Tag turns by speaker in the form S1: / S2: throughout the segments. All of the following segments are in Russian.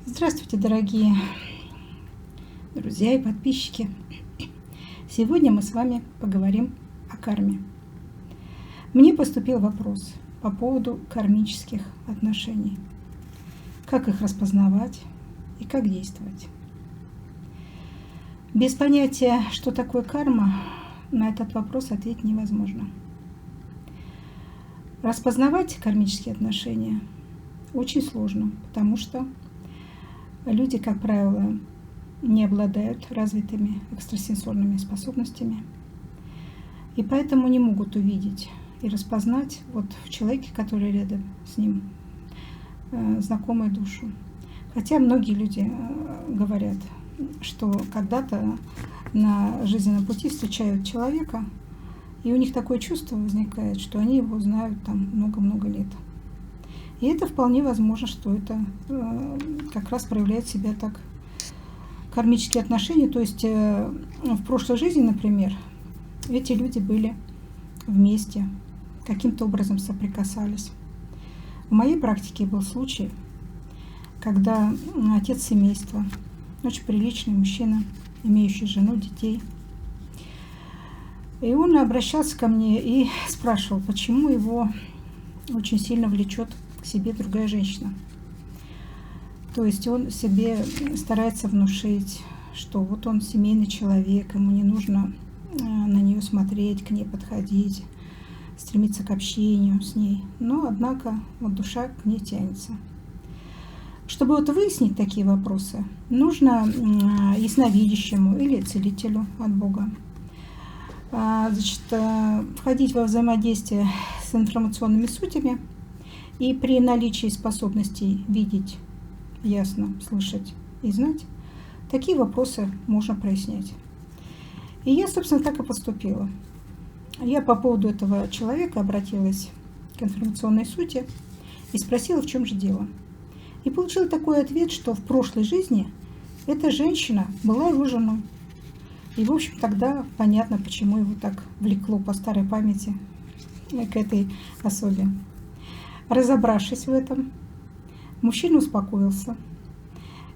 S1: Здравствуйте, дорогие друзья и подписчики. Сегодня мы с вами поговорим о карме. Мне поступил вопрос по поводу кармических отношений. Как их распознавать и как действовать? Без понятия, что такое карма, на этот вопрос ответить невозможно. Распознавать кармические отношения очень сложно, потому что люди, как правило, не обладают развитыми экстрасенсорными способностями, и поэтому не могут увидеть и распознать в человеке, который рядом с ним, знакомую душу. Хотя многие люди говорят, что когда-то на жизненном пути встречают человека, и у них такое чувство возникает, что они его знают там много-много лет. И это вполне возможно, что это как раз проявляет себя так кармические отношения. То есть в прошлой жизни, например, эти люди были вместе, каким-то образом соприкасались. В моей практике был случай, когда отец семейства, очень приличный мужчина, имеющий жену, детей, и он обращался ко мне и спрашивал, почему его очень сильно влечет к себе другая женщина. То есть он себе старается внушить, что вот он семейный человек, ему не нужно на нее смотреть, к ней подходить, стремиться к общению с ней. Но, однако, душа к ней тянется. Чтобы выяснить такие вопросы, нужно ясновидящему или целителю от Бога входить во взаимодействие с информационными сутями, и при наличии способностей видеть, ясно, слышать и знать, такие вопросы можно прояснять. И я, собственно, так и поступила. Я по поводу этого человека обратилась к информационной сути и спросила, в чем же дело. И получила такой ответ, что в прошлой жизни эта женщина была его женой. И, в общем, тогда понятно, почему его так влекло по старой памяти к этой особе. Разобравшись в этом, мужчина успокоился.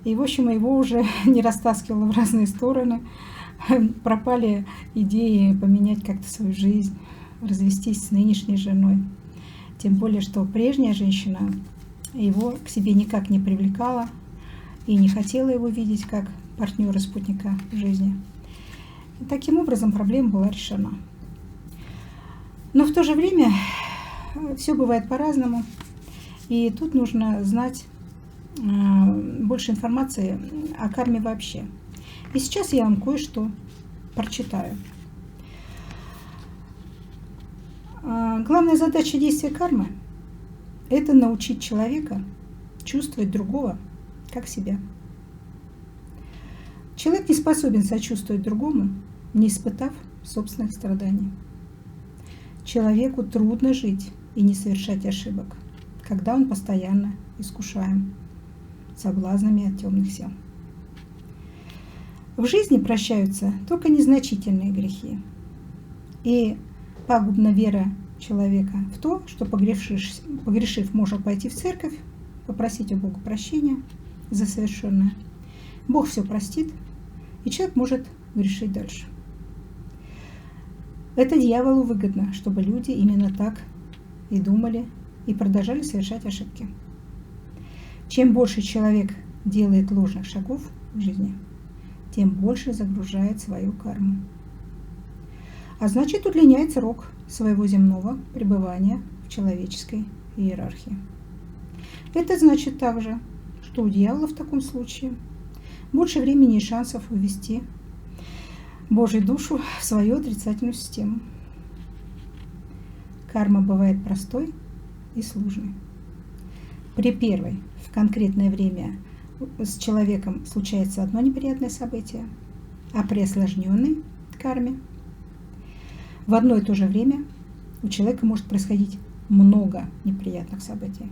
S1: И, в общем, его уже не растаскивало в разные стороны. Пропали идеи поменять как-то свою жизнь, развестись с нынешней женой. Тем более, что прежняя женщина его к себе никак не привлекала и не хотела его видеть как партнера, спутника в жизни. И таким образом проблема была решена. Но в то же время все бывает по-разному, и тут нужно знать больше информации о карме вообще. И сейчас я вам кое-что прочитаю. Главная задача действия кармы – это научить человека чувствовать другого как себя. Человек не способен сочувствовать другому, не испытав собственных страданий. Человеку трудно жить и не совершать ошибок, когда он постоянно искушаем соблазнами от темных сил. В жизни прощаются только незначительные грехи. И пагубна вера человека в то, что, погрешив, может пойти в церковь, попросить у Бога прощения за совершенное. Бог все простит, и человек может грешить дальше. Это дьяволу выгодно, чтобы люди именно так и думали, и продолжали совершать ошибки. Чем больше человек делает ложных шагов в жизни, тем больше загружает свою карму. А значит, удлиняет срок своего земного пребывания в человеческой иерархии. Это значит также, что у дьявола в таком случае больше времени и шансов увести Божью душу в свою отрицательную систему. Карма бывает простой и сложной. При первой в конкретное время с человеком случается одно неприятное событие, а при осложненной карме в одно и то же время у человека может происходить много неприятных событий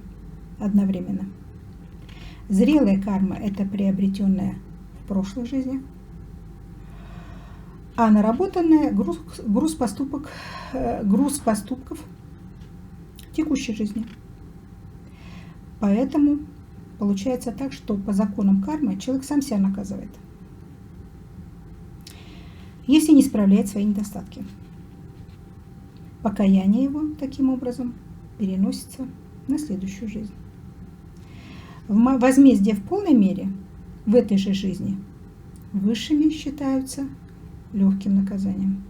S1: одновременно. Зрелая карма – это приобретенная в прошлой жизни, а наработанная груз поступков текущей жизни. Поэтому получается так, что по законам кармы человек сам себя наказывает, если не исправляет свои недостатки. Покаяние его таким образом переносится на следующую жизнь. Возмездие в полной мере в этой же жизни высшими считаются легким наказанием.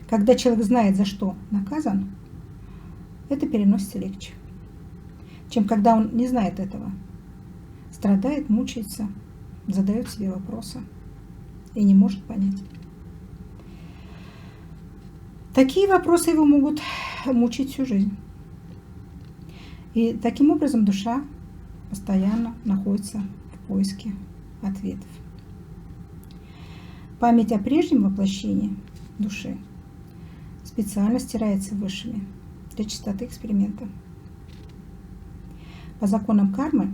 S1: Когда человек знает, за что наказан, это переносится легче, чем когда он не знает этого, страдает, мучается, задает себе вопросы и не может понять. Такие вопросы его могут мучить всю жизнь. И таким образом душа постоянно находится в поиске ответов. Память о прежнем воплощении души специально стирается высшими для чистоты эксперимента. По законам кармы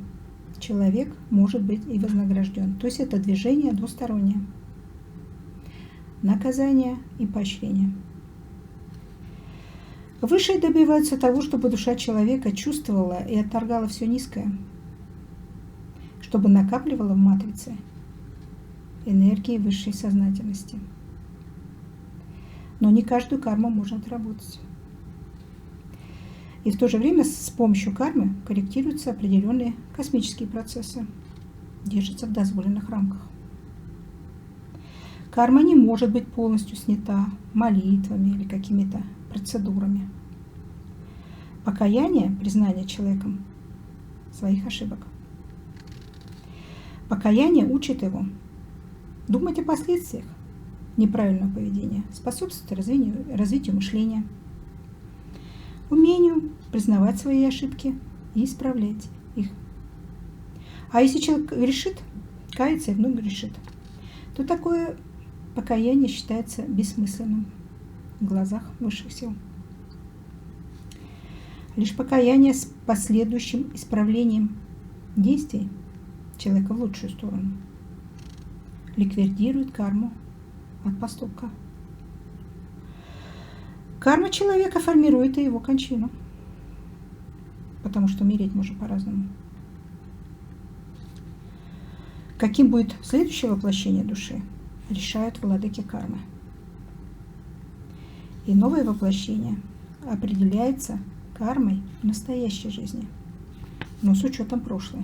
S1: человек может быть и вознагражден. То есть это движение двустороннее. Наказание и поощрение. Высшие добиваются того, чтобы душа человека чувствовала и отторгала все низкое, чтобы накапливала в матрице энергии высшей сознательности. Но не каждую карму можно отработать. И в то же время с помощью кармы корректируются определенные космические процессы, держатся в дозволенных рамках. Карма не может быть полностью снята молитвами или какими-то процедурами. Покаяние, признание человеком своих ошибок. Покаяние учит его думать о последствиях неправильного поведения, способствует развитию мышления, умению признавать свои ошибки и исправлять их. А если человек грешит, кается и вновь грешит, то такое покаяние считается бессмысленным в глазах высших сил. Лишь покаяние с последующим исправлением действий человека в лучшую сторону ликвидирует карму от поступка. Карма человека формирует и его кончину, потому что умереть можно по-разному. Каким будет следующее воплощение души, решают владыки кармы. И новое воплощение определяется кармой в настоящей жизни, но с учетом прошлой.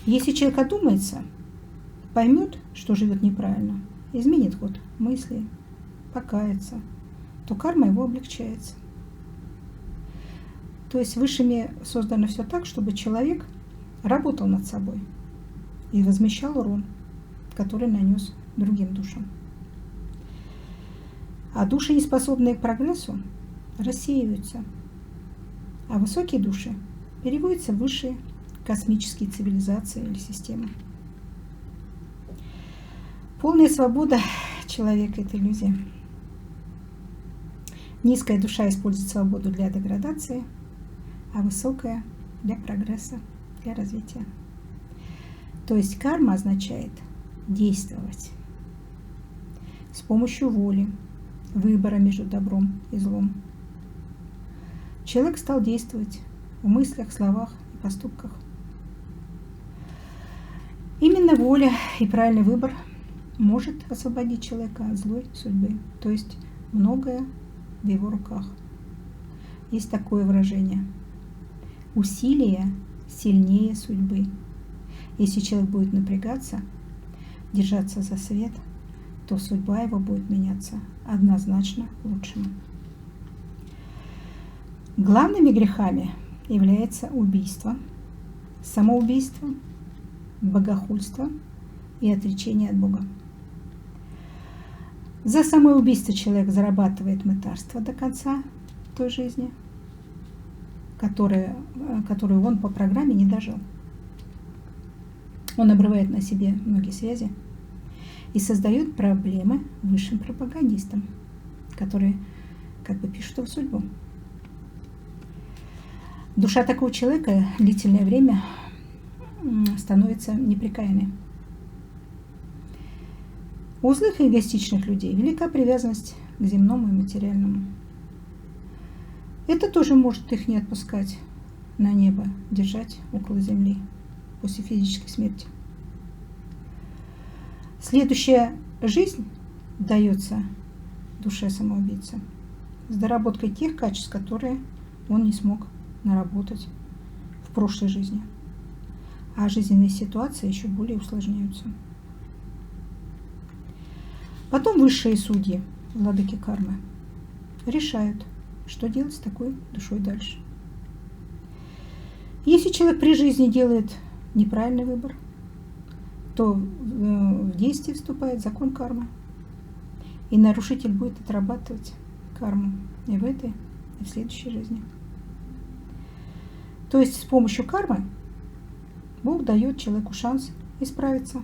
S1: Если человек одумается, поймет, что живет неправильно, изменит ход мыслей, покается, то карма его облегчается. То есть высшими создано все так, чтобы человек работал над собой и возмещал урон, который нанес другим душам. А души, не способные к прогрессу, рассеиваются, а высокие души переводятся в высшие космические цивилизации или системы. Полная свобода человека – это иллюзия. Низкая душа использует свободу для деградации, а высокая – для прогресса, для развития. То есть карма означает действовать с помощью воли, выбора между добром и злом. Человек стал действовать в мыслях, словах и поступках. Именно воля и правильный выбор может освободить человека от злой судьбы, то есть многое в его руках. Есть такое выражение: усилие сильнее судьбы. Если человек будет напрягаться, держаться за свет, то судьба его будет меняться однозначно к лучшему. Главными грехами является убийство, самоубийство, богохульство и отречение от Бога. За самоубийство человек зарабатывает мытарство до конца той жизни, которую он по программе не дожил. Он обрывает на себе многие связи и создает проблемы высшим пропагандистам, которые как бы пишут его судьбу. Душа такого человека длительное время становится непрекаянной. У злых и эгоистичных людей велика привязанность к земному и материальному. Это тоже может их не отпускать на небо держать около земли после физической смерти. Следующая жизнь дается душе самоубийцы с доработкой тех качеств, которые он не смог наработать в прошлой жизни. А жизненные ситуации еще более усложняются. Потом высшие судьи, владыки кармы, решают, что делать с такой душой дальше. Если человек при жизни делает неправильный выбор, то в действие вступает закон кармы. И нарушитель будет отрабатывать карму и в этой, и в следующей жизни. То есть с помощью кармы Бог дает человеку шанс исправиться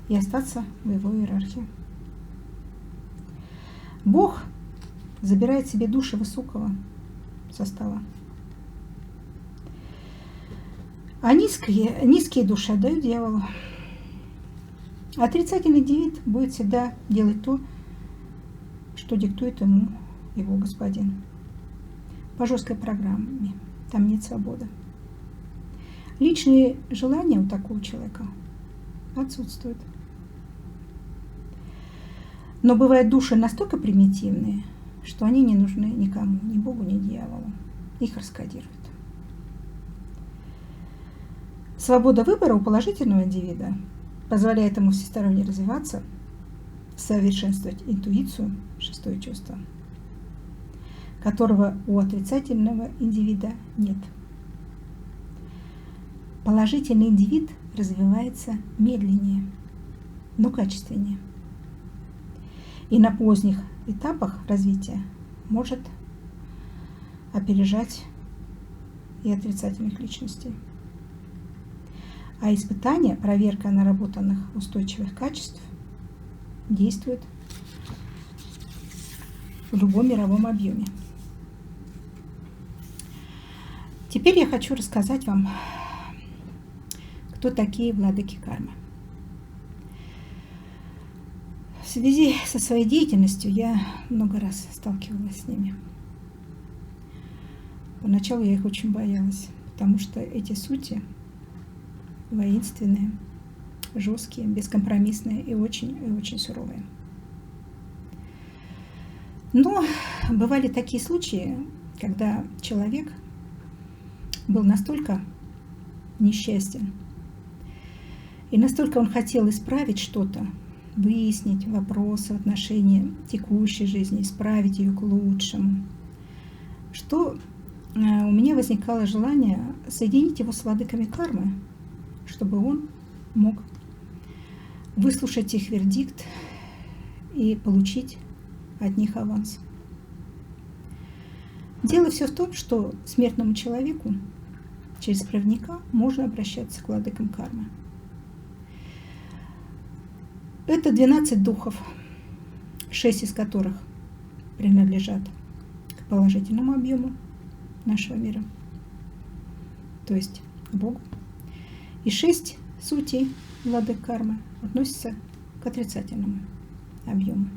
S1: и остаться в его иерархии. Бог забирает себе души высокого состава. А низкие души отдают дьяволу. Отрицательный индивид будет всегда делать то, что диктует ему его господин. По жесткой программе. Там нет свободы. Личные желания у такого человека отсутствуют. Но бывают души настолько примитивные, что они не нужны никому, ни Богу, ни дьяволу. Их раскодируют. Свобода выбора у положительного индивида позволяет ему всесторонне развиваться, совершенствовать интуицию, шестое чувство, которого у отрицательного индивида нет. Положительный индивид развивается медленнее, но качественнее. И на поздних этапах развития может опережать и отрицательных личностей. А испытание, проверка наработанных устойчивых качеств действует в любом мировом объеме. Теперь я хочу рассказать вам, кто такие владыки кармы. В связи со своей деятельностью я много раз сталкивалась с ними. Поначалу я их очень боялась, потому что эти сути воинственные, жесткие, бескомпромиссные и очень суровые. Но бывали такие случаи, когда человек был настолько несчастен, и настолько он хотел исправить что-то, выяснить вопросы в отношении текущей жизни, исправить ее к лучшему, что у меня возникало желание соединить его с владыками кармы, чтобы он мог выслушать их вердикт и получить от них аванс. Дело все в том, что смертному человеку через проводника можно обращаться к владыкам кармы. Это 12 духов, 6 из которых принадлежат к положительному объему нашего мира, то есть к Богу. И 6 сутей владык кармы относятся к отрицательному объему.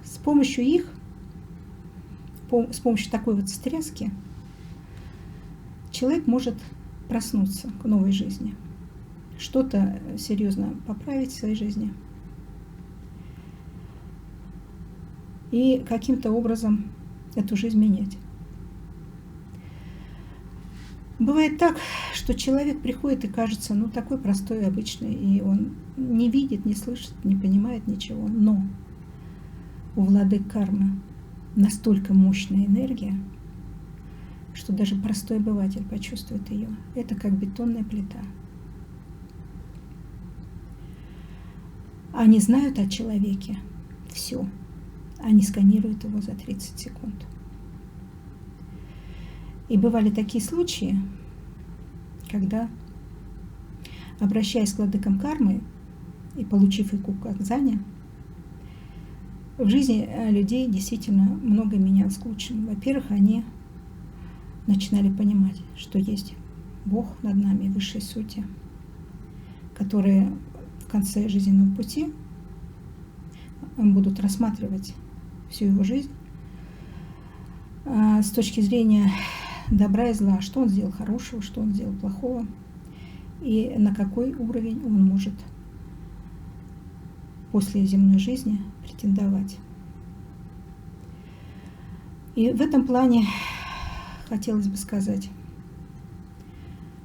S1: С помощью их, с помощью такой вот встряски, человек может проснуться к новой жизни, что-то серьезно поправить в своей жизни и каким-то образом эту жизнь менять. Бывает так, что человек приходит и кажется, такой простой, обычный, и он не видит, не слышит, не понимает ничего. Но у владык кармы настолько мощная энергия, что даже простой обыватель почувствует ее. Это как бетонная плита. Они знают о человеке все. Они сканируют его за 30 секунд. И бывали такие случаи, когда, обращаясь к владыкам кармы и получив их указания, в жизни людей действительно многое менялось к лучшему. Во-первых, они начинали понимать, что есть Бог над нами, высшие сути, которые в конце жизненного пути будут рассматривать всю его жизнь с точки зрения добра и зла, что он сделал хорошего, что он сделал плохого, и на какой уровень он может после земной жизни претендовать. И в этом плане хотелось бы сказать,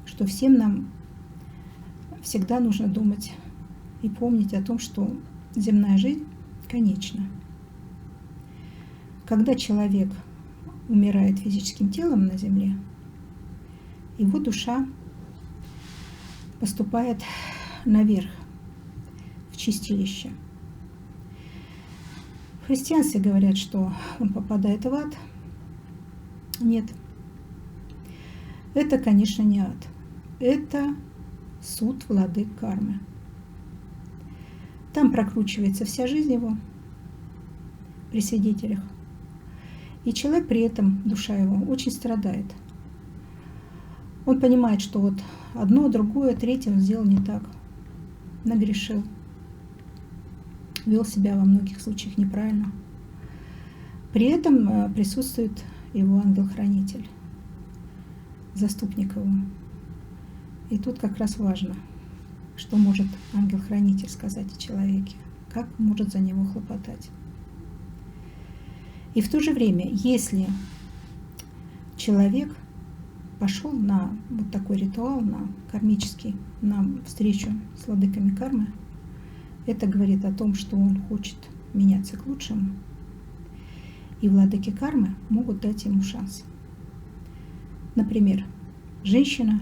S1: что всем нам всегда нужно думать и помнить о том, что земная жизнь конечна. Когда человек умирает физическим телом на земле, его душа поступает наверх, в чистилище. В христианстве говорят, что он попадает в ад. Нет. Это, конечно, не ад. Это суд владык кармы. Там прокручивается вся жизнь его при свидетелях. И человек при этом, душа его, очень страдает. Он понимает, что вот одно, другое, третье он сделал не так. Нагрешил. Вел себя во многих случаях неправильно. При этом присутствует его ангел-хранитель, заступник его. И тут как раз важно, что может ангел-хранитель сказать о человеке, как может за него хлопотать. И в то же время, если человек пошел на вот такой ритуал, на кармический, на встречу с владыками кармы, это говорит о том, что он хочет меняться к лучшему. И владыки кармы могут дать ему шанс. Например, женщина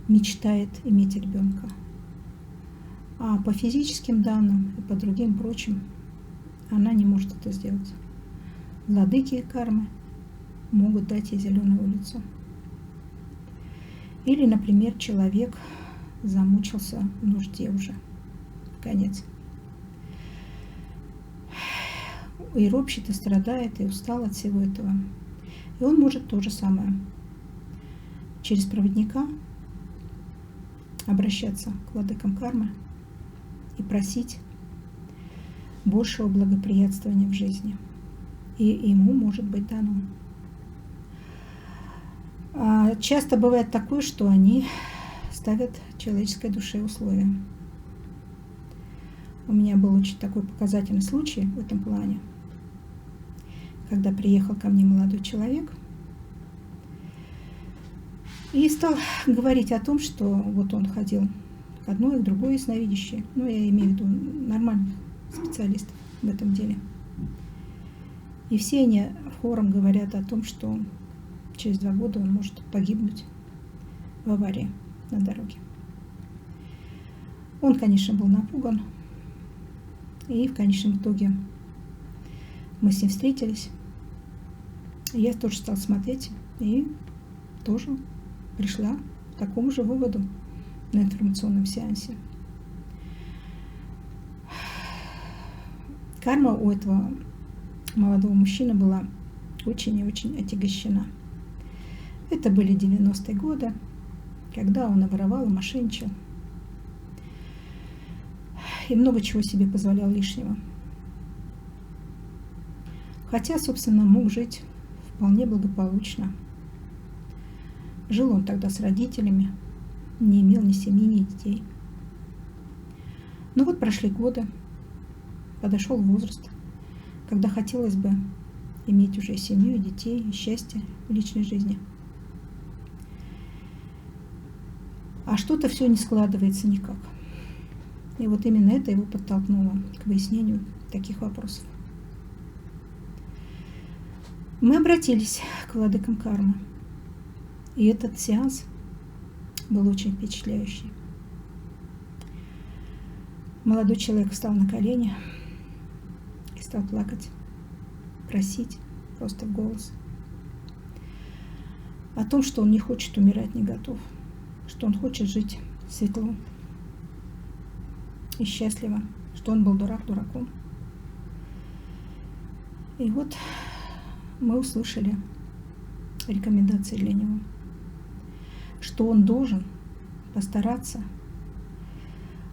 S1: мечтает иметь ребенка, а по физическим данным и по другим прочим она не может это сделать. Владыки кармы могут дать ей зеленую улицу. Или, например, человек замучился в нужде уже, в конец. И ропщет, и страдает, и устал от всего этого. И он может то же самое через проводника обращаться к владыкам кармы и просить большего благоприятствования в жизни. И ему может быть дано. Часто бывает такое, что они ставят человеческой душе условия. У меня был очень такой показательный случай в этом плане, когда приехал ко мне молодой человек и стал говорить о том, что вот он ходил к одной, к другой ясновидящей. Ну, я имею в виду нормальных специалистов в этом деле. И все они хором говорят о том, что через 2 года он может погибнуть в аварии на дороге. Он, конечно, был напуган. И в конечном итоге мы с ним встретились. И я тоже стала смотреть и тоже пришла к такому же выводу на информационном сеансе. Карма у этого молодого мужчины была очень и очень отягощена. Это были 90-е годы, когда он воровал и мошенничал. И много чего себе позволял лишнего. Хотя, собственно, мог жить вполне благополучно. Жил он тогда с родителями, не имел ни семьи, ни детей. Но вот прошли годы, подошел возраст, когда хотелось бы иметь уже семью, детей, и счастье в личной жизни. А что-то все не складывается никак. И вот именно это его подтолкнуло к выяснению таких вопросов. Мы обратились к владыкам кармы. И этот сеанс был очень впечатляющий. Молодой человек встал на колени и стал плакать, просить просто в голос о том, что он не хочет умирать, не готов, что он хочет жить светло и счастливо, что он был дурак дураком. И вот мы услышали рекомендации для него, что он должен постараться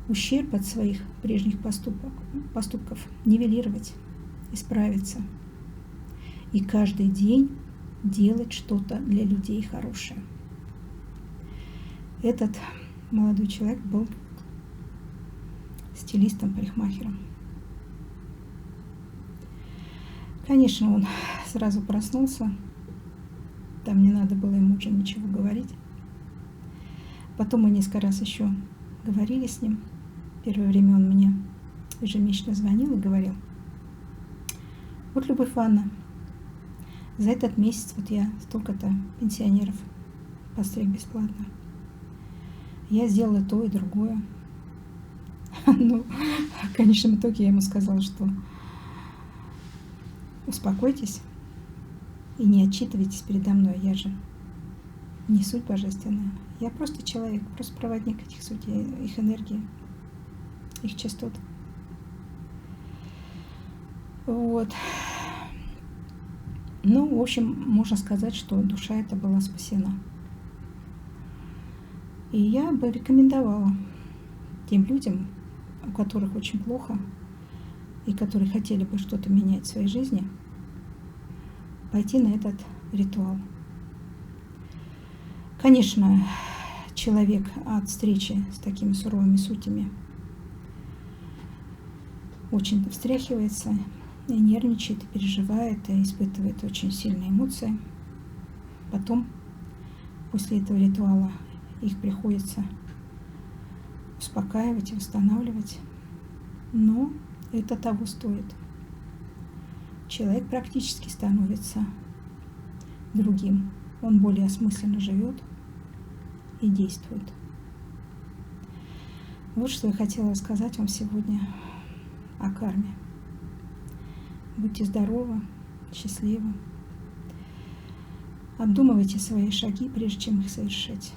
S1: ущерб от своих прежних поступков нивелировать, исправиться и каждый день делать что-то для людей хорошее. Этот молодой человек был стилистом-парикмахером. Конечно, он сразу проснулся. Там не надо было ему уже ничего говорить. Потом мы несколько раз еще говорили с ним. Первое время он мне ежемесячно звонил и говорил: вот, Любовь Ивановна, за этот месяц вот я столько-то пенсионеров постриг бесплатно. Я сделала то и другое. Ну, в конечном итоге я ему сказала, что успокойтесь и не отчитывайтесь передо мной. Я же не суть божественная. Я просто человек, просто проводник этих сутей, их энергии, их частот. Вот. Ну, в общем, можно сказать, что душа эта была спасена. И я бы рекомендовала тем людям, у которых очень плохо, и которые хотели бы что-то менять в своей жизни, пойти на этот ритуал. Конечно, человек от встречи с такими суровыми сутями очень встряхивается, и нервничает, и переживает, и испытывает очень сильные эмоции. Потом, после этого ритуала, их приходится успокаивать и восстанавливать. Но это того стоит. Человек практически становится другим. Он более осмысленно живет и действует. Вот что я хотела рассказать вам сегодня о карме. Будьте здоровы, счастливы. Обдумывайте свои шаги, прежде чем их совершить.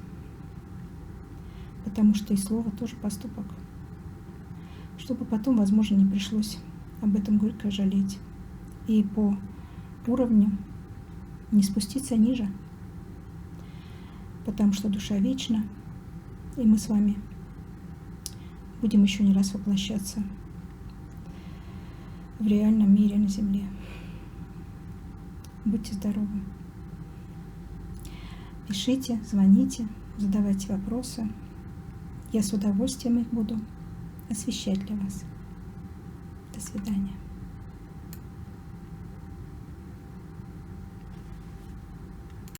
S1: Потому что и слово тоже поступок. Чтобы потом, возможно, не пришлось об этом горько жалеть. И по уровню не спуститься ниже. Потому что душа вечна, и мы с вами будем еще не раз воплощаться в реальном мире на Земле. Будьте здоровы. Пишите, звоните, задавайте вопросы. Я с удовольствием их буду освещать для вас. До свидания.